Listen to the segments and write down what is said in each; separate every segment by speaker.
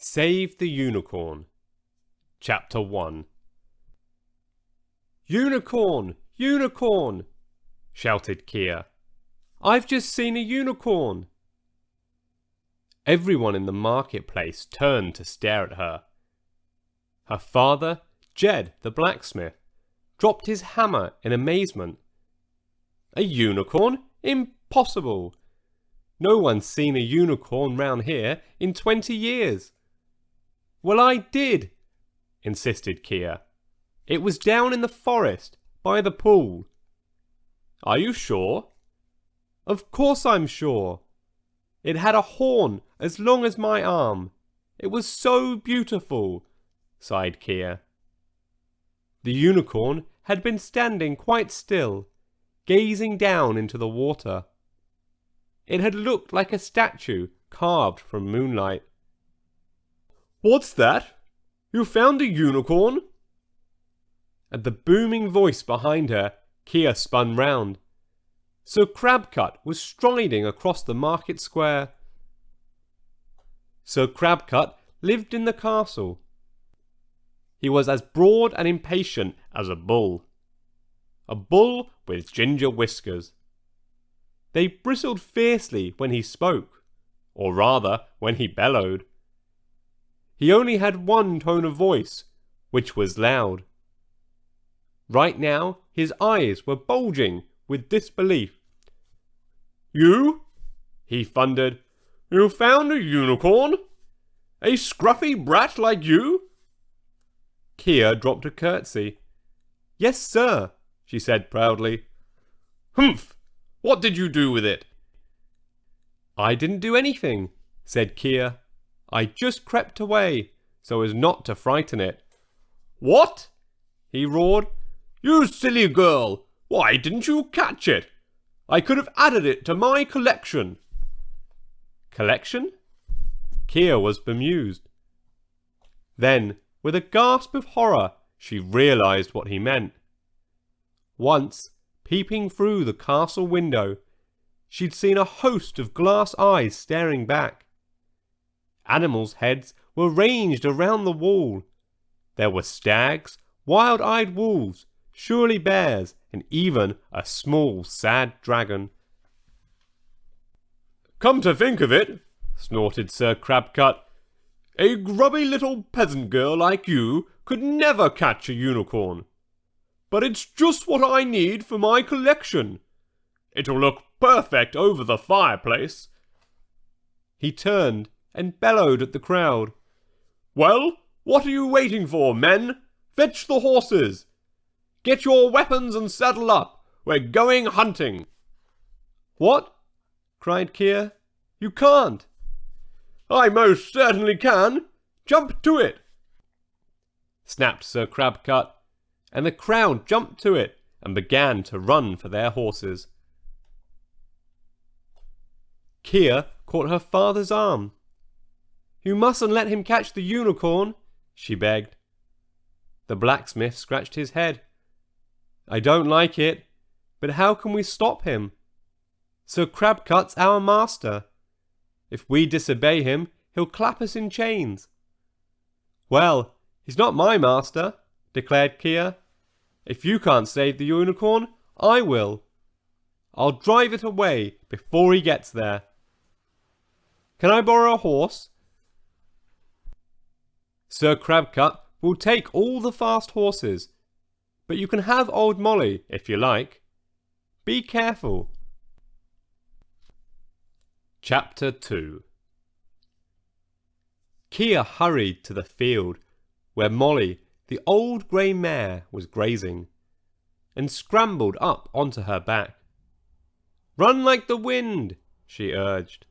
Speaker 1: Save the Unicorn. Chapter 1. Unicorn! Unicorn! Shouted Kia. I've just seen a unicorn! Everyone in the marketplace turned to stare at her. Her father, Jed the blacksmith, dropped his hammer in amazement. A unicorn? Impossible! No one's seen a unicorn round here in 20 years. Well, I did, insisted Kia. It was down in the forest, by the pool. Are you sure? Of course I'm sure. It had a horn as long as my arm. It was so beautiful, sighed Kia. The unicorn had been standing quite still, gazing down into the water. It had looked like a statue carved from moonlight. What's that? You found a unicorn? At the booming voice behind her, Kia spun round. Sir Crabcut was striding across the market square. Sir Crabcut lived in the castle. He was as broad and impatient as a bull with ginger whiskers. They bristled fiercely when he spoke, or rather when he bellowed. He only had one tone of voice, which was loud. Right now his eyes were bulging with disbelief. You? He thundered. You found a unicorn? A scruffy brat like you? Kia dropped a curtsy. Yes, sir, she said proudly. Humph! What did you do with it? I didn't do anything, said Kia. I just crept away, so as not to frighten it. What? He roared. You silly girl! Why didn't you catch it? I could have added it to my collection. Collection? Kia was bemused. Then, with a gasp of horror, she realized what he meant. Once, peeping through the castle window, she'd seen a host of glass eyes staring back. Animals' heads were ranged around the wall. There were stags, wild-eyed wolves, surely bears, and even a small, sad dragon. Come to think of it, snorted Sir Crabcut, a grubby little peasant girl like you could never catch a unicorn. But it's just what I need for my collection. It'll look perfect over the fireplace. He turned and bellowed at the crowd. Well, what are you waiting for, men? Fetch the horses. Get your weapons and saddle up. We're going hunting. What? Cried Kia. You can't. I most certainly can. Jump to it, snapped Sir Crabcut, and the crowd jumped to it and began to run for their horses. Kia caught her father's arm. You mustn't let him catch the unicorn, she begged. The blacksmith scratched his head. I don't like it, but how can we stop him? Sir Crabcut's our master. If we disobey him, he'll clap us in chains. Well, he's not my master, declared Kia. If you can't save the unicorn, I will. I'll drive it away before he gets there. Can I borrow a horse? Sir Crabcut will take all the fast horses, but you can have old Molly if you like. Be careful. Chapter 2. Kia hurried to the field where Molly, the old grey mare, was grazing, and scrambled up onto her back. Run like the wind, she urged.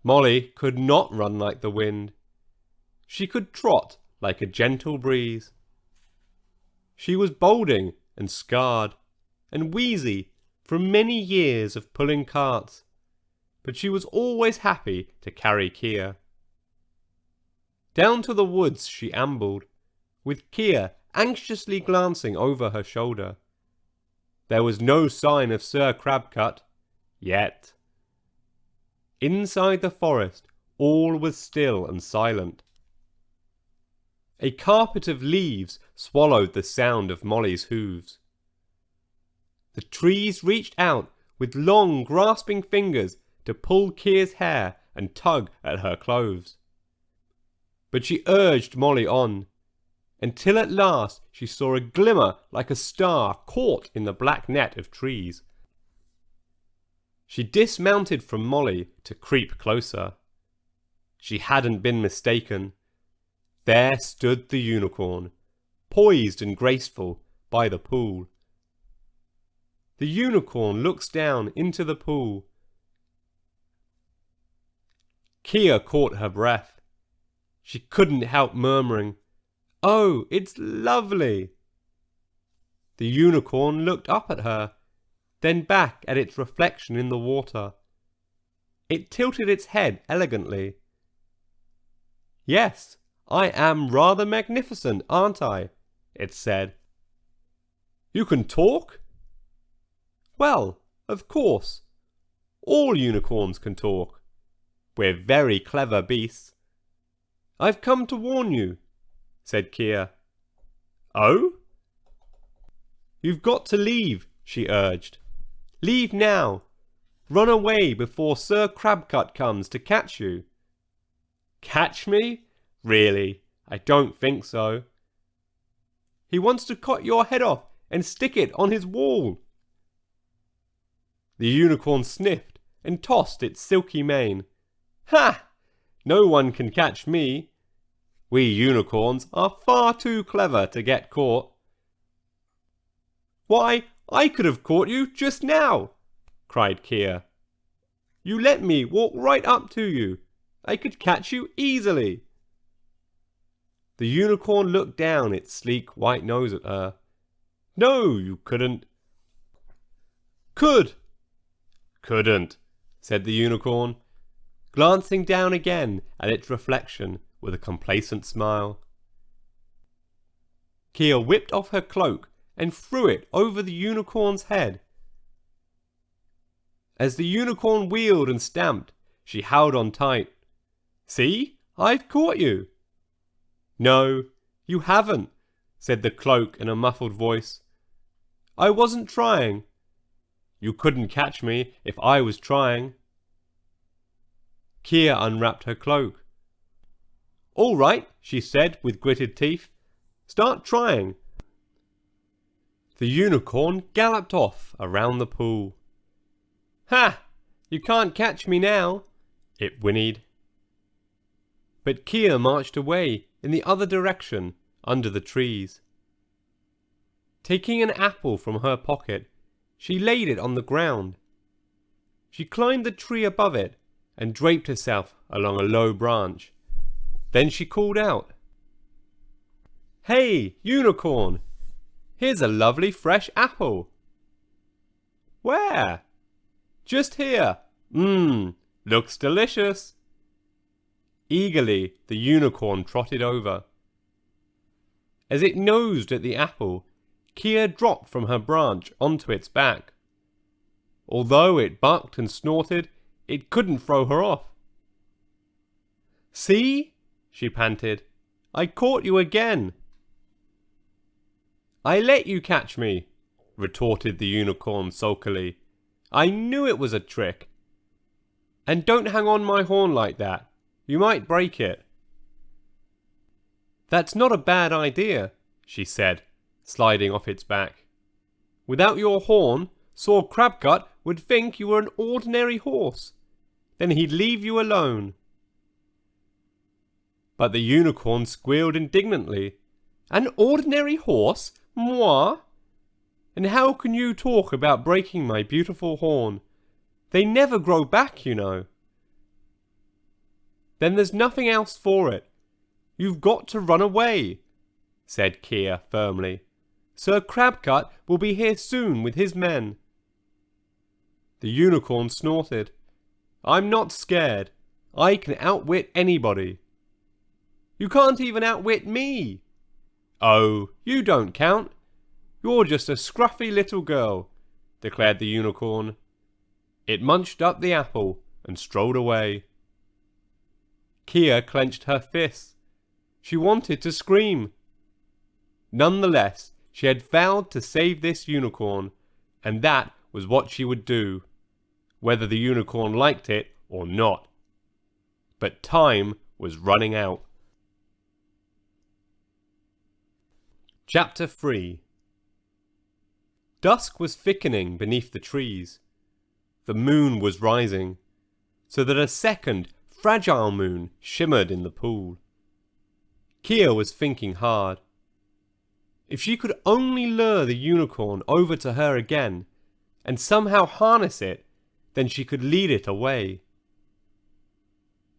Speaker 1: Molly could not run like the wind. She could trot like a gentle breeze. She was balding and scarred and wheezy from many years of pulling carts, but she was always happy to carry Kia. Down to the woods she ambled, with Kia anxiously glancing over her shoulder. There was no sign of Sir Crabcut, yet. Inside the forest, All was still and silent. A carpet of leaves swallowed the sound of Molly's hooves. The trees reached out with long, grasping fingers to pull Kia's hair and tug at her clothes. But she urged Molly on, until at last she saw a glimmer like a star caught in the black net of trees. She dismounted from Molly to creep closer. She hadn't been mistaken. There stood the unicorn, poised and graceful, by the pool. The unicorn looks down into the pool. Kia caught her breath. She couldn't help murmuring, "Oh, it's lovely!" The unicorn looked up at her, then back at its reflection in the water. It tilted its head elegantly. "Yes, I am rather magnificent, aren't I?" it said. "You can talk?" "Well, of course. All unicorns can talk. We're very clever beasts. I've come to warn you," said Kia. "Oh?" "You've got to leave," she urged. "Leave now. Run away before Sir Crabcut comes to catch you." "Catch me? Really? I don't think so." "He wants to cut your head off and stick it on his wall." The unicorn sniffed and tossed its silky mane. "Ha! No one can catch me. We unicorns are far too clever to get caught." "Why, I could have caught you just now," cried Kia. "You let me walk right up to you. I could catch you easily." The unicorn looked down its sleek white nose at her. "No, you couldn't." "Could." "Couldn't," said the unicorn, glancing down again at its reflection with a complacent smile. Kia whipped off her cloak and threw it over the unicorn's head. As the unicorn wheeled and stamped, she held on tight. "See, I've caught you." "No, you haven't," said the cloak in a muffled voice. "I wasn't trying." "You couldn't catch me if I was trying." Kia unwrapped her cloak. "All right," she said with gritted teeth. "Start trying." The unicorn galloped off around the pool. "Ha! You can't catch me now," it whinnied. But Kia marched away in the other direction, under the trees. Taking an apple from her pocket, she laid it on the ground. She climbed the tree above it and draped herself along a low branch. Then she called out, "Hey, unicorn! Here's a lovely fresh apple." "Where?" "Just here. Looks delicious." Eagerly, the unicorn trotted over. As it nosed at the apple, Kia dropped from her branch onto its back. Although it bucked and snorted, it couldn't throw her off. "See?" she panted. "I caught you again." "I let you catch me," retorted the unicorn sulkily. "I knew it was a trick. And don't hang on my horn like that. You might break it." "That's not a bad idea," she said, sliding off its back. "Without your horn, Sir Crabcut would think you were an ordinary horse. Then he'd leave you alone." But the unicorn squealed indignantly. "An ordinary horse? Moi? And how can you talk about breaking my beautiful horn? They never grow back, you know." "Then there's nothing else for it. You've got to run away," said Kia firmly. "Sir Crabcut will be here soon with his men." The unicorn snorted. "I'm not scared. I can outwit anybody." "You can't even outwit me." "Oh, you don't count. You're just a scruffy little girl," declared the unicorn. It munched up the apple and strolled away. Kia clenched her fists. She wanted to scream. Nonetheless, she had vowed to save this unicorn, and that was what she would do, whether the unicorn liked it or not. But time was running out. Chapter 3. Dusk was thickening beneath the trees. The moon was rising, so that a second, fragile moon shimmered in the pool. Kia was thinking hard. If she could only lure the unicorn over to her again, and somehow harness it, then she could lead it away.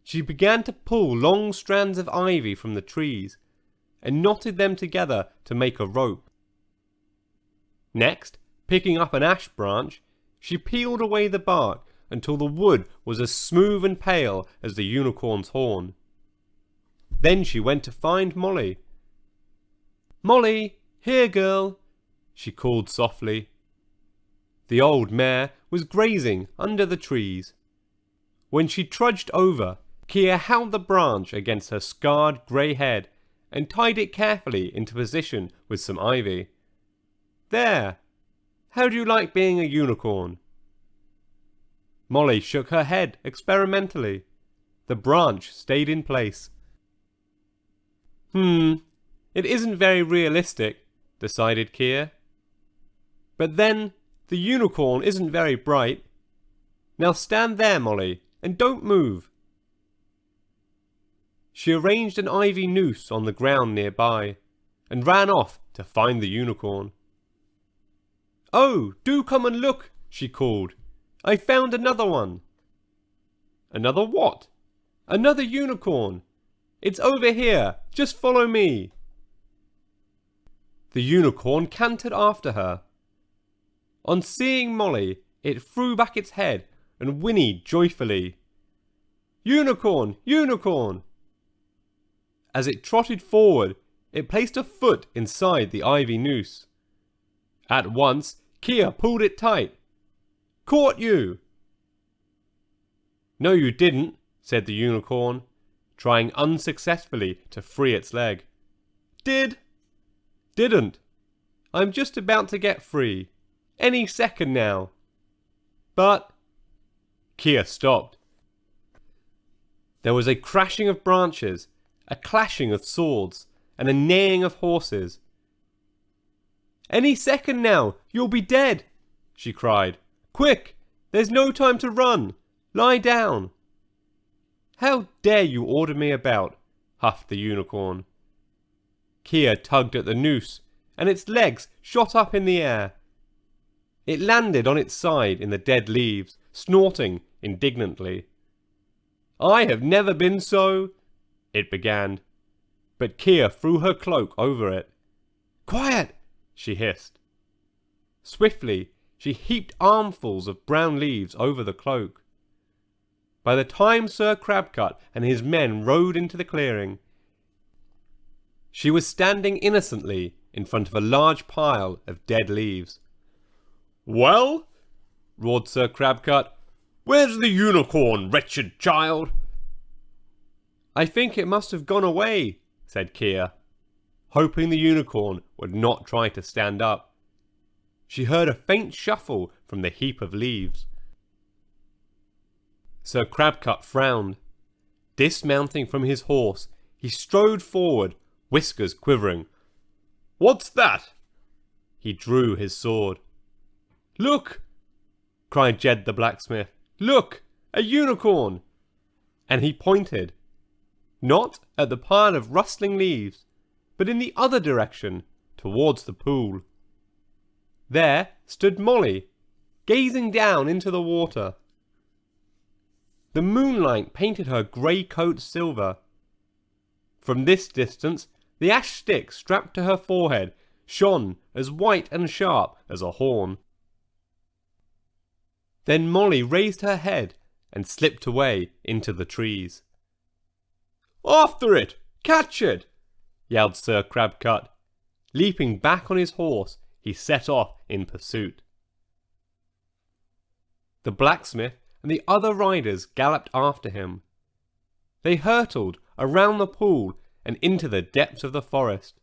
Speaker 1: She began to pull long strands of ivy from the trees, and knotted them together to make a rope. Next, picking up an ash branch, she peeled away the bark until the wood was as smooth and pale as the unicorn's horn. Then she went to find Molly. "Molly, here, girl," she called softly. The old mare was grazing under the trees. When she trudged over, Kia held the branch against her scarred grey head and tied it carefully into position with some ivy. "There! How do you like being a unicorn?" Molly shook her head experimentally. The branch stayed in place. It isn't very realistic," decided Kia. "But then, the unicorn isn't very bright. Now stand there, Molly, and don't move." She arranged an ivy noose on the ground nearby, and ran off to find the unicorn. "Oh, do come and look," she called. "I found another one." "Another what?" "Another unicorn. It's over here. Just follow me." The unicorn cantered after her. On seeing Molly, it threw back its head and whinnied joyfully. "Unicorn! Unicorn!" As it trotted forward, it placed a foot inside the ivy noose. At once, Kia pulled it tight. "Caught you!" "No, you didn't," said the unicorn, trying unsuccessfully to free its leg. "Did?" "Didn't. I'm just about to get free. Any second now." "But—" Kia stopped. There was a crashing of branches, a clashing of swords, and a neighing of horses. "Any second now, you'll be dead," she cried. "Quick! There's no time to run. Lie down." "How dare you order me about?" huffed the unicorn. Kia tugged at the noose, and its legs shot up in the air. It landed on its side in the dead leaves, snorting indignantly. "I have never been so—" it began, but Kia threw her cloak over it. "Quiet!" she hissed. Swiftly, she heaped armfuls of brown leaves over the cloak. By the time Sir Crabcut and his men rode into the clearing, she was standing innocently in front of a large pile of dead leaves. "Well?" roared Sir Crabcut. "Where's the unicorn, wretched child?" "I think it must have gone away," said Kia, hoping the unicorn would not try to stand up. She heard a faint shuffle from the heap of leaves. Sir Crabcut frowned. Dismounting from his horse, he strode forward, whiskers quivering. "What's that?" He drew his sword. "Look!" cried Jed the blacksmith. "Look! A unicorn!" And he pointed, not at the pile of rustling leaves, but in the other direction, towards the pool. There stood Molly, gazing down into the water. The moonlight painted her grey coat silver. From this distance, the ash stick strapped to her forehead shone as white and sharp as a horn. Then Molly raised her head and slipped away into the trees. "After it! Catch it!" yelled Sir Crabcut. Leaping back on his horse, he set off in pursuit. The blacksmith and the other riders galloped after him. They hurtled around the pool and into the depths of the forest.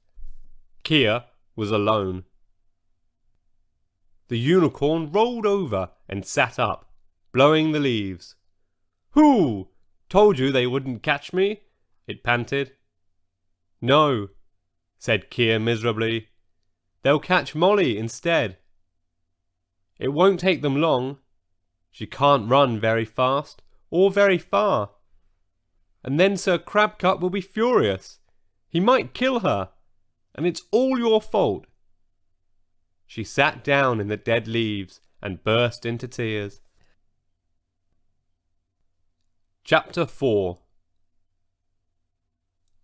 Speaker 1: Kia was alone. The unicorn rolled over and sat up, blowing the leaves. "Whoo! Told you they wouldn't catch me," it panted. "No," said Kia miserably. "They'll catch Molly instead. It won't take them long. She can't run very fast or very far. And then Sir Crabcut will be furious. He might kill her, and it's all your fault." She sat down in the dead leaves and burst into tears. Chapter 4.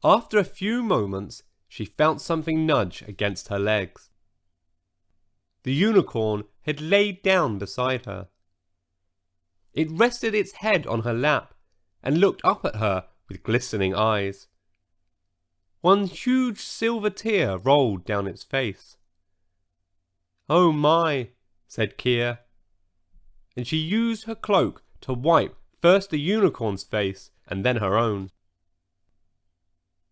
Speaker 1: After a few moments, she felt something nudge against her legs. The unicorn had laid down beside her. It rested its head on her lap and looked up at her with glistening eyes. One huge silver tear rolled down its face. "Oh my," said Kia, and she used her cloak to wipe first the unicorn's face and then her own.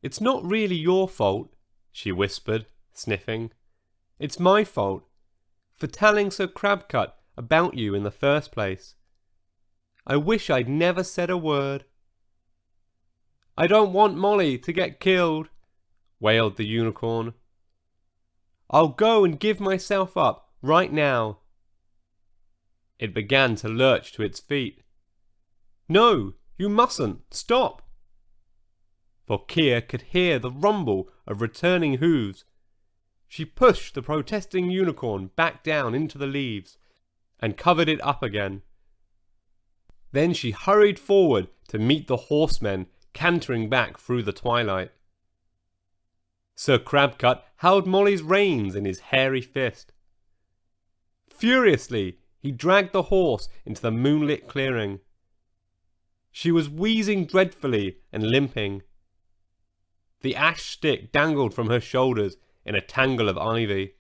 Speaker 1: "It's not really your fault," she whispered, sniffing. "It's my fault, for telling Sir Crabcut about you in the first place. I wish I'd never said a word." "I don't want Molly to get killed," wailed the unicorn. "I'll go and give myself up right now." It began to lurch to its feet. "No, you mustn't, stop!" For Kia could hear the rumble of returning hooves. She pushed the protesting unicorn back down into the leaves and covered it up again. Then she hurried forward to meet the horsemen cantering back through the twilight. Sir Crabcut held Molly's reins in his hairy fist. Furiously, he dragged the horse into the moonlit clearing. She was wheezing dreadfully and limping. The ash stick dangled from her shoulders in a tangle of ivy.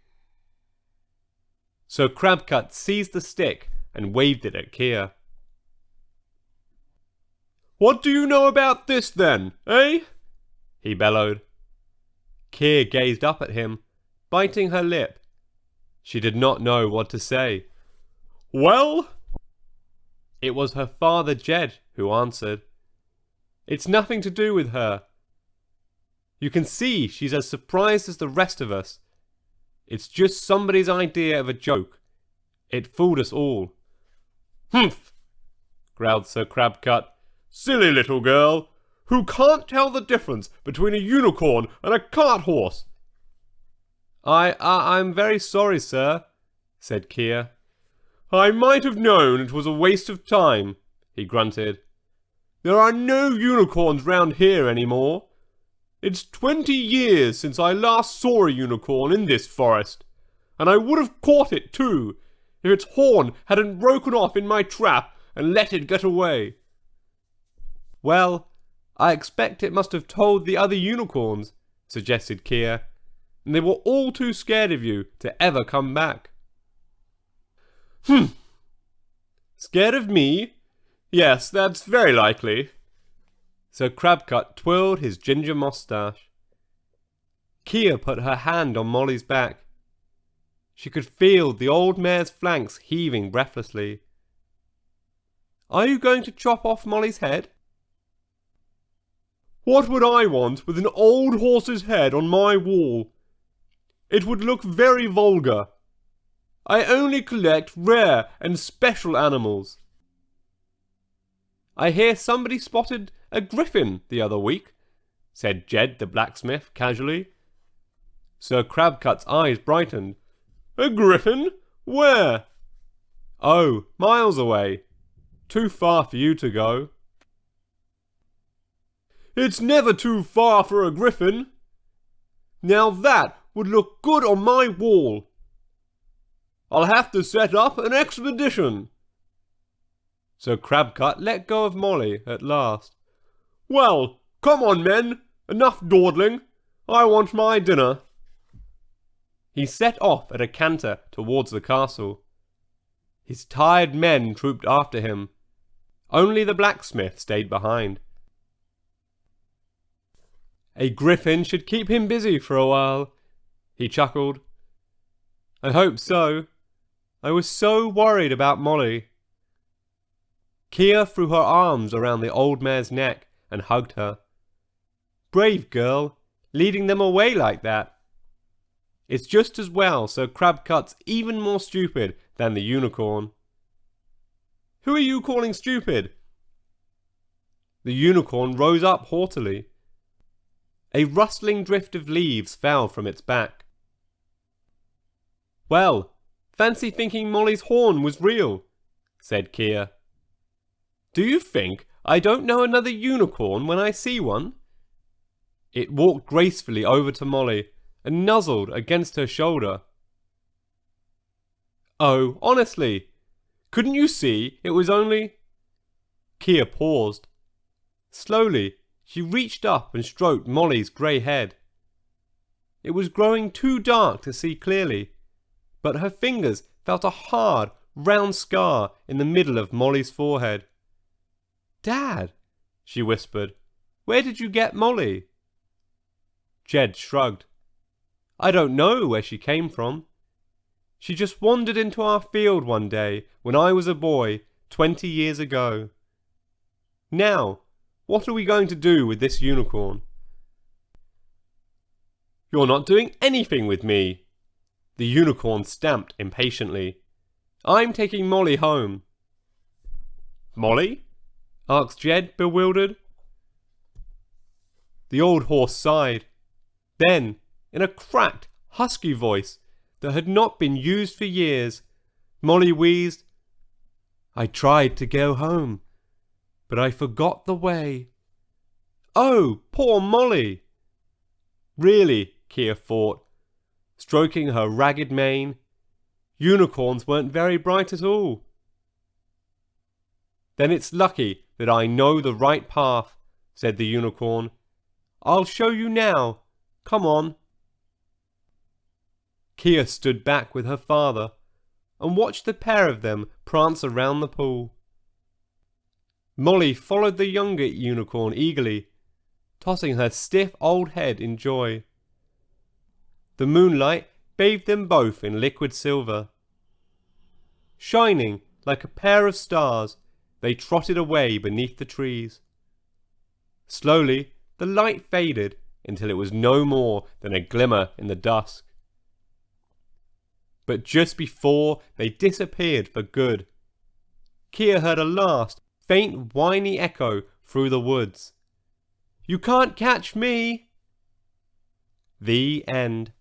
Speaker 1: Sir Crabcut seized the stick and waved it at Kia. "What do you know about this then, eh?" he bellowed. Kia gazed up at him, biting her lip. She did not know what to say. "Well?" It was her father Jed who answered. "It's nothing to do with her. You can see she's as surprised as the rest of us. It's just somebody's idea of a joke. It fooled us all." "Humph!" growled Sir Crabcut. "Silly little girl, who can't tell the difference between a unicorn and a cart horse." I'm very sorry, sir," said Kia. "I might have known it was a waste of time," he grunted. "There are no unicorns round here any more. It's 20 years since I last saw a unicorn in this forest, and I would have caught it too, if its horn hadn't broken off in my trap and let it get away." "Well, I expect it must have told the other unicorns," suggested Kia, "and they were all too scared of you to ever come back." "Scared of me? Yes, that's very likely." Sir Crabcut twirled his ginger moustache. Kia put her hand on Molly's back. She could feel the old mare's flanks heaving breathlessly. "Are you going to chop off Molly's head?" "What would I want with an old horse's head on my wall? It would look very vulgar. I only collect rare and special animals." "I hear somebody spotted a griffin the other week," said Jed the blacksmith casually. Sir Crabcut's eyes brightened. "A griffin? Where?" "Oh, miles away. Too far for you to go." "It's never too far for a griffin. Now that would look good on my wall. I'll have to set up an expedition." Sir Crabcut let go of Molly at last. "Well, come on, men. Enough dawdling. I want my dinner." He set off at a canter towards the castle. His tired men trooped after him. Only the blacksmith stayed behind. A griffin should keep him busy for a while, he chuckled. I hope so. I was so worried about Molly. Kia threw her arms around the old mare's neck and hugged her. Brave girl, leading them away like that. It's just as well Sir Crabcut's even more stupid than the unicorn. Who are you calling stupid? The unicorn rose up haughtily. A rustling drift of leaves fell from its back. Well, fancy thinking Molly's horn was real, said Kia. Do you think I don't know another unicorn when I see one? It walked gracefully over to Molly and nuzzled against her shoulder. Oh, honestly, couldn't you see it was only... Kia paused. Slowly, she reached up and stroked Molly's grey head. It was growing too dark to see clearly, but her fingers felt a hard, round scar in the middle of Molly's forehead. Dad, she whispered, where did you get Molly? Jed shrugged. I don't know where she came from. She just wandered into our field one day when I was a boy 20 years ago. Now, what are we going to do with this unicorn? You're not doing anything with me. The unicorn stamped impatiently. I'm taking Molly home. Molly? Asked Jed, bewildered. The old horse sighed. Then, in a cracked, husky voice that had not been used for years, Molly wheezed, I tried to go home, but I forgot the way. Oh, poor Molly! Really, Kia thought, stroking her ragged mane, unicorns weren't very bright at all. Then it's lucky that I know the right path, said the unicorn. I'll show you now. Come on. Kia stood back with her father and watched the pair of them prance around the pool. Molly followed the younger unicorn eagerly, tossing her stiff old head in joy. The moonlight bathed them both in liquid silver. Shining like a pair of stars, they trotted away beneath the trees. Slowly, the light faded until it was no more than a glimmer in the dusk. But just before they disappeared for good, Kia heard a last, faint, whiny echo through the woods. You can't catch me! The end.